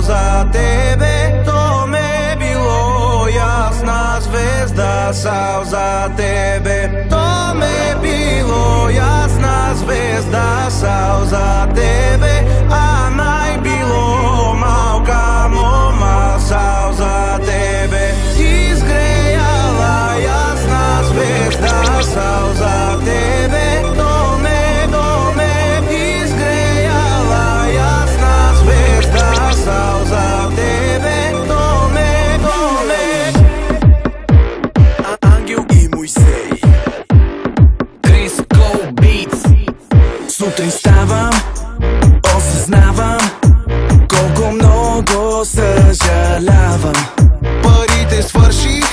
за тебе. То ме било ясна звезда сал за тебе. То ме било ясна звезда сал за тебе. А най било малка мома сал за тебе. Изгреяла ясна звезда сал за тебе. То ме изгреяла ясна звезда сал за тебе. То ме Ангел и Моисей, Крис Кол Битс. Сутрин ставам, осъзнавам колко много съжалявам. Парите свърших,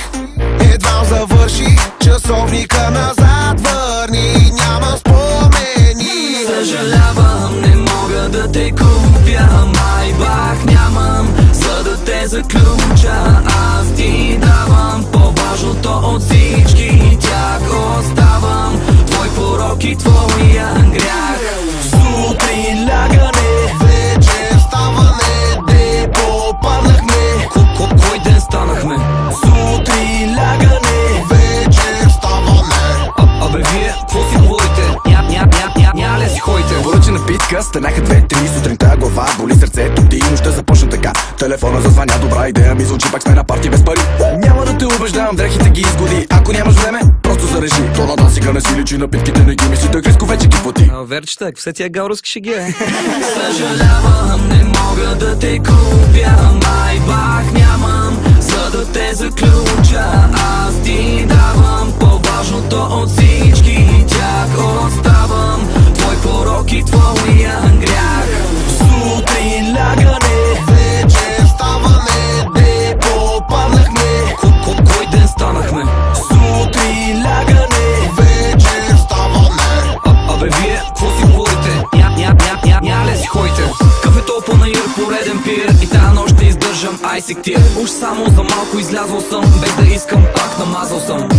едва завърших. Часовника назад върни, няма спомени. Съжалявам, не мога да те купя, майбах нямам, за да те заключа. Аз ти давам по-важното от всички тях. Оставам твой порок и твоя грях. Сутрин лягане, Вечер ставане, де попаднахме. кой ден станахме? Сутрин лягане, Вечер ставане. абе вие, какво си говорите? Ня ли си ходите? Поръчена питка, станаха 2-3 сутринта, глава боли сърцето ти, нощта започна така. Телефона зазвъня, добра идея ми звучи, пак сме на парти без пари. Няма да те убеждавам, дрехите ги изгоди. Ако нямаш време, просто зарежи. То на дансика не си личи, напитките не ги мисли, той Криско вече ги плати. Верчета, все тия галруски шеги е. Съжалявам, не мога да те купя, майбах нямам, за да те заключа. Аз ти давам по-важното от всички тях. Оставам твой порок и твоя грях. Сутрин лягане, Вечер ставане, де попаднахме. кой ден станахме? Сутрин лягане, Вечер ставане. абе вие, какво си говорите? Ня ли си ходите? Кафето панаир, пореден пир, и тая нощ ще издържам айсик тир. Уж само за малко излязъл съм, без да искам, пак намазал съм.